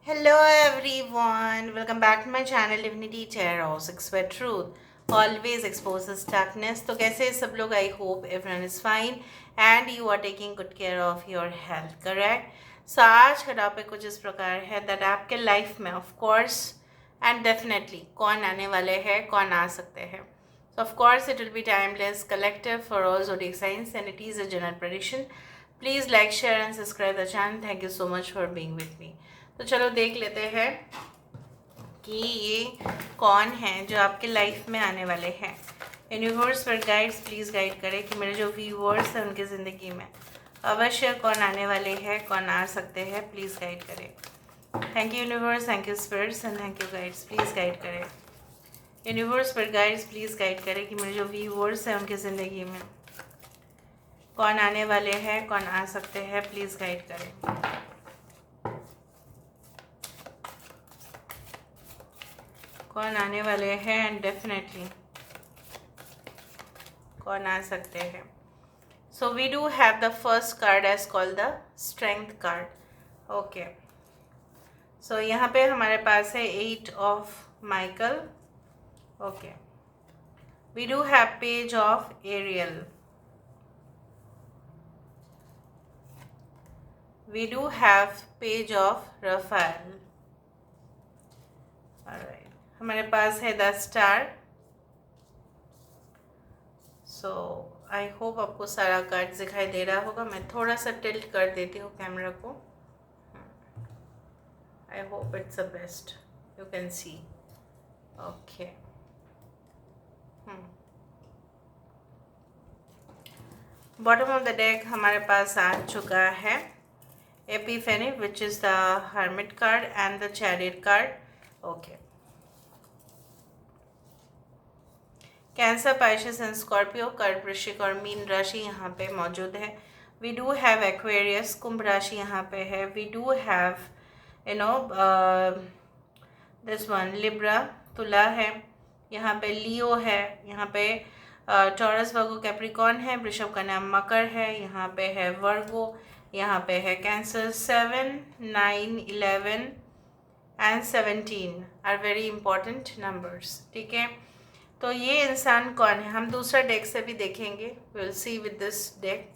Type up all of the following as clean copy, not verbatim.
Hello everyone, welcome back to my channel Divinity Tarot 6 where truth always exposes darkness. तो कैसे हैं सब लोग? I hope everyone is fine and you are taking good care of your health, correct? So आज का topic कुछ इस प्रकार है that आपके लाइफ में of course and definitely कौन आने वाले हैं, कौन आ सकते हैं. So of course it will be timeless, collective for all zodiac signs and it is a general prediction. Please like, share and subscribe the channel. Thank you so much for being with me. तो चलो देख लेते हैं कि ये कौन है जो आपके लाइफ में आने वाले हैं. यूनिवर्स पर गाइड्स प्लीज़ गाइड करें कि मेरे जो व्यूअर्स हैं उनकी ज़िंदगी में अवश्य कौन आने वाले हैं, कौन आ सकते हैं. प्लीज़ गाइड करें. Thank you universe, thank you spirits and thank you guides. Please guide करें. यूनिवर्स पर गाइड्स प्लीज़ गाइड करें कि मेरे जो व्यूअर्स हैं उनकी ज़िंदगी में कौन आने वाले हैं, कौन आ सकते हैं. प्लीज़ गाइड करें. कौन आने वाले हैं एंड डेफिनेटली कौन आ सकते हैं. So we do have the first card as called the strength card. Okay, so यहाँ पे हमारे पास है 8 of Michael. Okay, we do have page of Ariel. We do have page of Raphael. Alright, हमारे पास है the star. So I hope आपको सारा कार्ड दिखाई दे रहा होगा. मैं थोड़ा सा टिल्ट कर देती हूँ कैमरा को. I hope it's the best you can see. Okay, bottom of the deck हमारे पास आ चुका है epiphany which is the hermit card and the chariot card. Okay, Cancer, Pisces and Scorpio, कर्क, वृश्चिक और मीन राशि यहाँ पे मौजूद है. वी डू हैव एक्वेरियस, कुंभ राशि यहाँ पे है. We do have this one Libra, तुला है. यहाँ पे लियो है. यहाँ पे टॉरस, वर्गो, कैप्रिकॉन है. वृषभ, कन्या, मकर है. यहाँ पे है वर्गो. यहाँ पे है Cancer. 7, 9, 11 and 17 are very important numbers. ठीक है, तो ये इंसान कौन है हम दूसरा डेक से भी देखेंगे. Will see with this deck.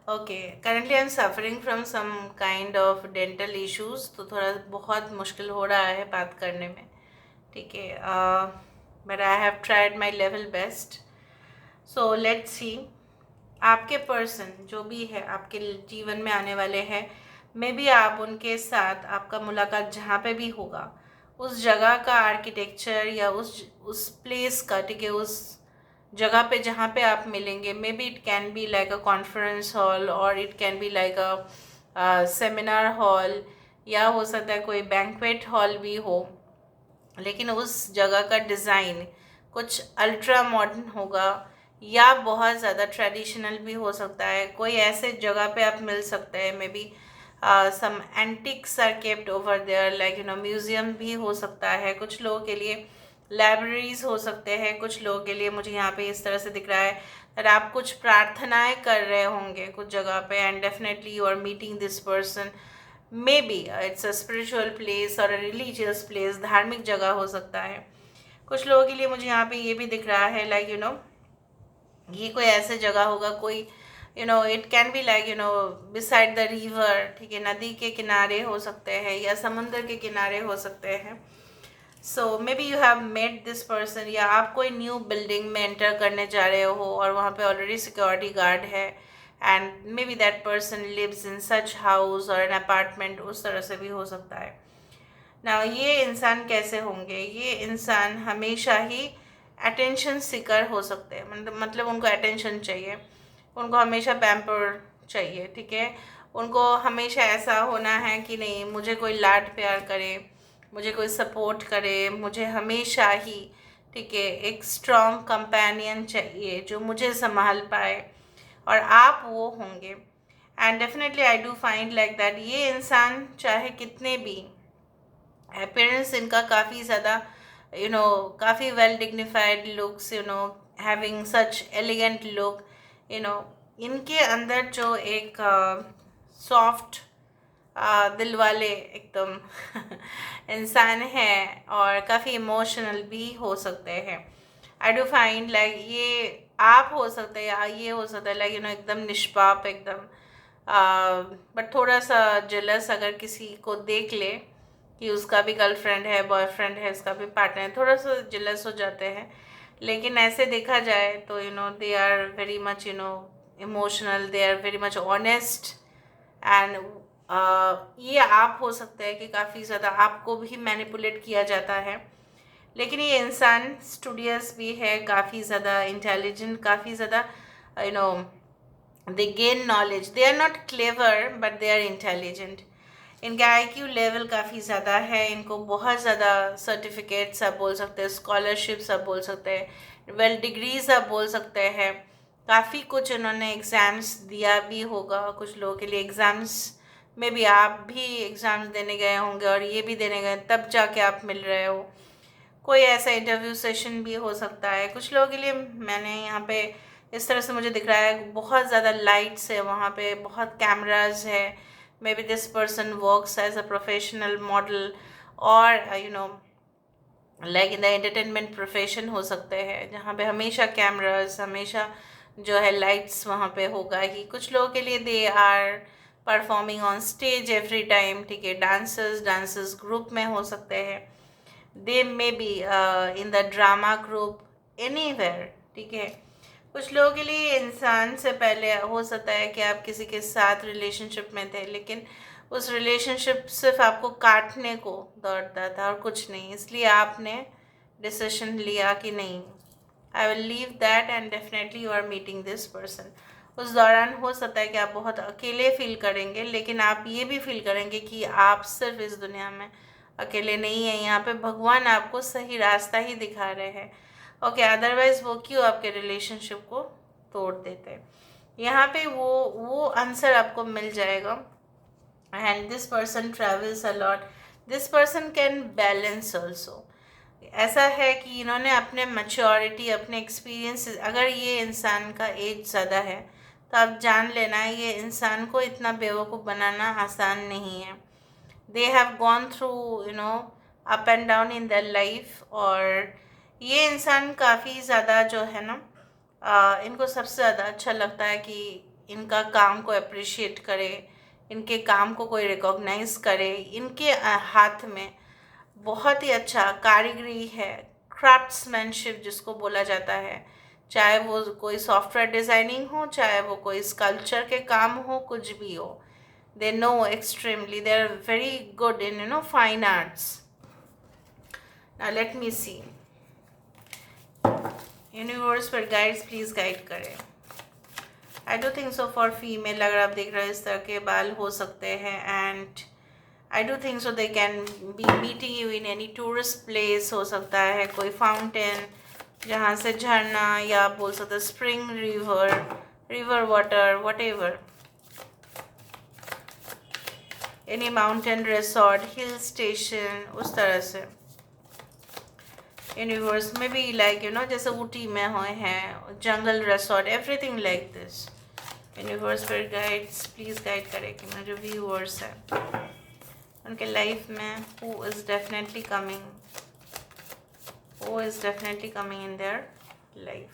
Okay, currently I am suffering from some kind of dental issues, तो थोड़ा बहुत मुश्किल हो रहा है बात करने में. ठीक है, but I have tried my level best. So let's see. आपके पर्सन जो भी है आपके जीवन में आने वाले हैं, मे बी आप उनके साथ आपका मुलाकात जहाँ पे भी होगा उस जगह का आर्किटेक्चर या उस प्लेस का, ठीक है, उस जगह पे जहाँ पे आप मिलेंगे, maybe it can be like a conference hall और it can be like a seminar hall, या हो सकता है कोई बैंक्वेट हॉल भी हो. लेकिन उस जगह का डिज़ाइन कुछ अल्ट्रा मॉडर्न होगा या बहुत ज़्यादा ट्रेडिशनल भी हो सकता है. कोई ऐसे जगह पे आप मिल सकते हैं. May be some antiques are kept over there, like museum भी हो सकता है. कुछ लोगों के लिए लाइब्रेरीज हो सकते हैं. कुछ लोगों के लिए मुझे यहाँ पे इस तरह से दिख रहा है that आप कुछ प्रार्थनाएं कर रहे होंगे कुछ जगह पे and definitely you are meeting this person. May be it's a spiritual place और अ रिलीजियस प्लेस, धार्मिक जगह हो सकता है. कुछ लोगों के लिए मुझे यहाँ पे ये भी दिख रहा है लाइक ये कोई ऐसे जगह होगा, कोई it can be like beside the river. ठीक है, नदी के किनारे हो सकते हैं या समुद्र के किनारे हो सकते हैं. So maybe you have met this person, या आप कोई न्यू बिल्डिंग में एंटर करने जा रहे हो और वहाँ पे ऑलरेडी सिक्योरिटी गार्ड है and may be that person lives in such house और एन अपार्टमेंट. उस तरह से भी हो सकता है ना. ये इंसान कैसे होंगे? ये इंसान हमेशा ही अटेंशन सीकर हो सकते हैं. मतलब उनको अटेंशन चाहिए, उनको हमेशा पैम्पर चाहिए. ठीक है, उनको हमेशा ऐसा होना है कि नहीं, मुझे कोई लाड प्यार करे, मुझे कोई सपोर्ट करे, मुझे हमेशा ही, ठीक है, एक स्ट्रॉन्ग कंपेनियन चाहिए जो मुझे संभाल पाए, और आप वो होंगे. And definitely I do find like that ये इंसान चाहे कितने भी अपीयरेंस इनका काफ़ी ज़्यादा काफ़ी well dignified looks, having such elegant look, इनके अंदर जो एक सॉफ्ट दिल वाले एकदम इंसान हैं और काफ़ी इमोशनल भी हो सकते हैं। आई डू फाइंड लाइक ये आप हो सकते हैं या ये हो सकता है लाइक एकदम निष्पाप एकदम, बट थोड़ा सा जेलस अगर किसी को देख ले कि उसका भी गर्लफ्रेंड है, बॉयफ्रेंड है, उसका भी पार्टनर है, थोड़ा सा जेलस हो जाते हैं। लेकिन ऐसे देखा जाए तो they are very much emotional, they are very much honest and ये आप हो सकता है कि काफ़ी ज़्यादा आपको भी मैनिपुलेट किया जाता है। लेकिन ये इंसान स्टूडियस भी है, काफ़ी ज़्यादा इंटेलिजेंट, काफ़ी ज़्यादा you know they gain knowledge, they are not clever but they are intelligent. इनका आईक्यू लेवल काफ़ी ज़्यादा है, इनको बहुत ज़्यादा सर्टिफिकेट्स आप बोल सकते हैं, स्कॉलरशिप्स आप बोल सकते हैं, वेल डिग्रीज आप बोल सकते हैं। काफ़ी कुछ इन्होंने एग्ज़ाम्स दिया भी होगा कुछ लोगों के लिए, एग्ज़ाम्स में भी आप भी एग्ज़ाम्स देने गए होंगे और ये भी देने गए तब जाके आप मिल रहे हो। कोई ऐसा इंटरव्यू सेशन भी हो सकता है कुछ लोगों के लिए। मैंने यहाँ पे इस तरह से मुझे दिख रहा है बहुत ज़्यादा लाइट्स है वहाँ पे, बहुत कैमराज है, maybe this person works as a professional model और like in the entertainment profession हो सकते हैं, जहाँ पे हमेशा कैमरास, हमेशा जो है लाइट्स वहाँ पे होगा ही। कुछ लोगों के लिए they are performing on stage every time, ठीक है, डांसर्स ग्रुप में हो सकते हैं, they may be in the drama group, anywhere, ठीक है। कुछ लोगों के लिए इंसान से पहले हो सकता है कि आप किसी के साथ रिलेशनशिप में थे, लेकिन उस रिलेशनशिप सिर्फ आपको काटने को दौड़ता था और कुछ नहीं, इसलिए आपने डिसीजन लिया कि नहीं, I will leave that and definitely you are meeting this person. उस दौरान हो सकता है कि आप बहुत अकेले फील करेंगे, लेकिन आप ये भी फील करेंगे कि आप सिर्फ इस दुनिया में अकेले नहीं हैं, यहाँ पे भगवान आपको सही रास्ता ही दिखा रहे हैं। ओके, अदरवाइज वो क्यों आपके रिलेशनशिप को तोड़ देते हैं। यहाँ पे वो आंसर आपको मिल जाएगा। And this person travels a lot, this person can balance also. ऐसा है कि इन्होंने अपने मैच्योरिटी, अपने एक्सपीरियंस, अगर ये इंसान का एज ज़्यादा है तो आप जान लेना ये इंसान को इतना बेवकूफ़ बनाना आसान नहीं है। They have gone through up and down in their life, और ये इंसान काफ़ी ज़्यादा जो है ना इनको सबसे ज़्यादा अच्छा लगता है कि इनका काम को अप्रिशिएट करे, इनके काम को कोई रिकॉग्नाइज करे। इनके हाथ में बहुत ही अच्छा कारीगरी है, क्राफ्ट्समैनशिप जिसको बोला जाता है, चाहे वो कोई सॉफ्टवेयर डिज़ाइनिंग हो, चाहे वो कोई स्कल्पचर के काम हो, कुछ भी हो। They know extremely, they are very good in fine arts. Now let me see, universe पर गाइड्स प्लीज गाइड करें। I do think so for female, अगर आप देख रहे हो इस तरह के बाल हो सकते हैं, and I do think so they can be meeting you in any tourist place, हो सकता है कोई फाउंटेन जहाँ से झरना, या आप बोल सकते spring, river water, what ever, any mountain resort, hill station, उस तरह से यूनिवर्स में भी लाइक जैसे ऊटी में हुए हैं, jungle resort, everything like this. Universe पर गाइड्स प्लीज गाइड करें कि मेरे जो व्यूअर्स हैं उनके लाइफ में who is definitely coming in their life.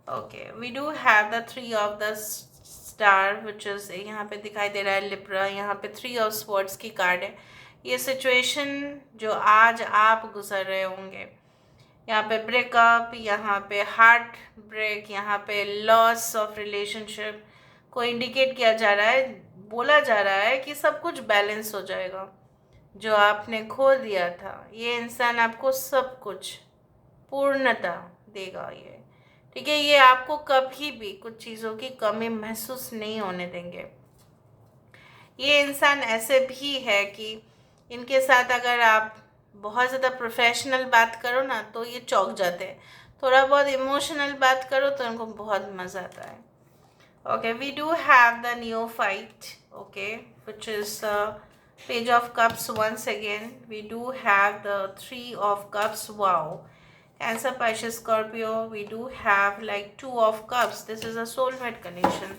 Okay, we do have the 3 of the star which is, यहाँ पे दिखाई दे रहा है लिब्रा, यहाँ पे 3 ऑफ स्वॉर्ड्स की कार्ड है। ये सिचुएशन जो आज आप गुजर रहे होंगे, यहाँ पे ब्रेकअप, यहाँ पे हार्ट ब्रेक, यहाँ पे लॉस ऑफ रिलेशनशिप को इंडिकेट किया जा रहा है, बोला जा रहा है कि सब कुछ बैलेंस हो जाएगा। जो आपने खो दिया था, ये इंसान आपको सब कुछ पूर्णता देगा ये, ठीक है। ये आपको कभी भी कुछ चीज़ों की कमी महसूस नहीं होने देंगे। ये इंसान ऐसे भी है कि इनके साथ अगर आप बहुत ज़्यादा प्रोफेशनल बात करो ना तो ये चौंक जाते हैं, थोड़ा बहुत इमोशनल बात करो तो इनको बहुत मज़ा आता है। Okay, we do have the neophyte, okay, which is page of cups once again. We do have the 3 of cups. Wow. Cancer, Pisces, Scorpio. We do have like 2 of cups. This is a soulmate connection.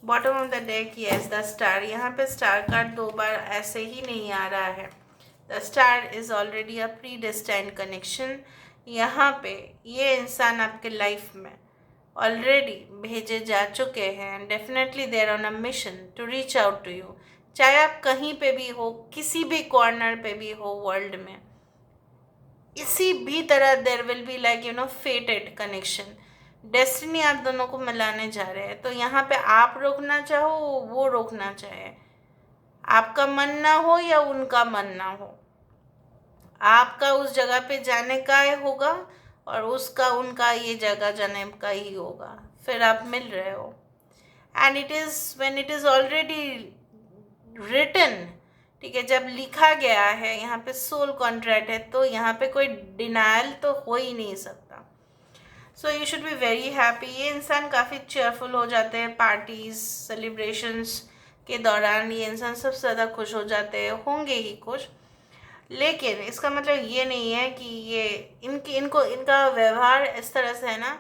Bottom of the deck, yes the star. यहाँ पे star card 2 बार ऐसे ही नहीं आ रहा है। The star is already a predestined connection. यहाँ पे ये इंसान आपके लाइफ में ऑलरेडी भेजे जा चुके हैं। Definitely they are on a mission to reach out to you. चाहे आप कहीं पे भी हो, किसी भी कॉर्नर पे भी हो वर्ल्ड में, इसी भी तरह there will be like फेटेड connection. Destiny आप दोनों को मिलाने जा रहे हैं। तो यहाँ पे आप रोकना चाहो, वो रोकना चाहे, आपका मन ना हो या उनका मन ना हो, आपका उस जगह पे जाने का होगा और उसका उनका ये जगह जाने का ही होगा। फिर आप मिल रहे हो। And it is when it is already written, ठीक है, जब लिखा गया है, यहाँ पे सोल कॉन्ट्रैक्ट है, तो यहाँ पे कोई डिनायल तो हो ही नहीं सकता। So you should be very happy. ये इंसान काफ़ी चेयरफुल हो जाते हैं पार्टीज सेलिब्रेशंस के दौरान। ये इंसान सबसे ज़्यादा खुश हो जाते हैं, होंगे ही खुश। लेकिन इसका मतलब ये नहीं है कि ये इनका व्यवहार इस तरह से है ना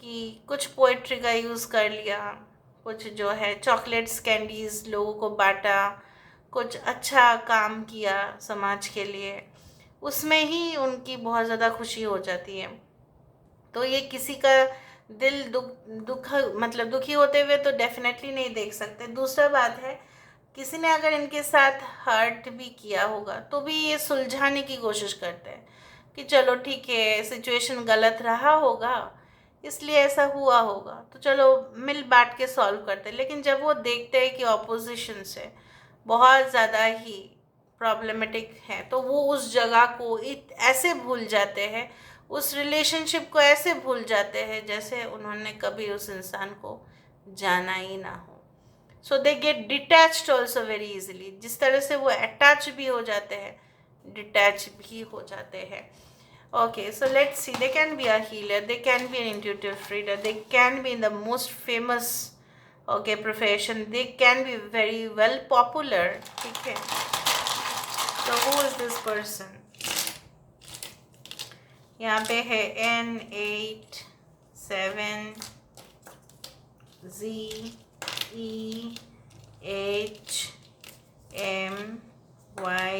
कि कुछ पोइट्री का यूज़ कर लिया, कुछ जो है चॉकलेट्स कैंडीज़ लोगों को बांटा, कुछ अच्छा काम किया समाज के लिए, उसमें ही उनकी बहुत ज़्यादा खुशी हो जाती है। तो ये किसी का दिल दुख मतलब दुखी होते हुए तो डेफिनेटली नहीं देख सकते। दूसरा बात है, किसी ने अगर इनके साथ हर्ट भी किया होगा तो भी ये सुलझाने की कोशिश करते हैं कि चलो ठीक है, सिचुएशन गलत रहा होगा इसलिए ऐसा हुआ होगा, तो चलो मिल बांट के सॉल्व करते हैं। लेकिन जब वो देखते हैं कि ऑपोजिशन से बहुत ज़्यादा ही प्रॉब्लमेटिक है, तो वो उस जगह को ऐसे भूल जाते हैं, उस रिलेशनशिप को ऐसे भूल जाते हैं जैसे उन्होंने कभी उस इंसान को जाना ही ना हो। So they get detached also very easily. जिस तरह से वो अटैच भी हो जाते हैं, डिटैच भी हो जाते हैं। Okay, so let's see. They can be a healer, they can be an intuitive reader, they can be in the most famous profession, they can be very well popular. Okay, so who is this person? यहाँ पे है N8 7 Z E H M Y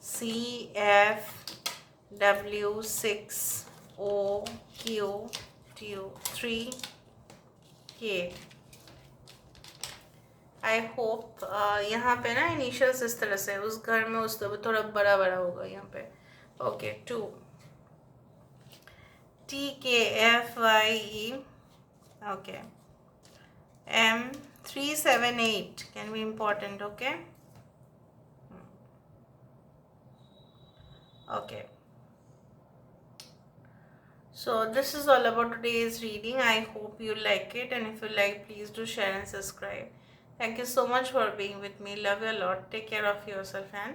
CF W6 O Q 3 K। I hope यहाँ पे ना initials इस तरह से, उस घर में उस थोड़ा बड़ा बड़ा होगा यहाँ पे। Okay 2 TKFYE। Okay M378 can be important. Okay, so this is all about today's reading. I hope you like it, and if you like, please do share and subscribe. Thank you so much for being with me. Love you a lot. Take care of yourself and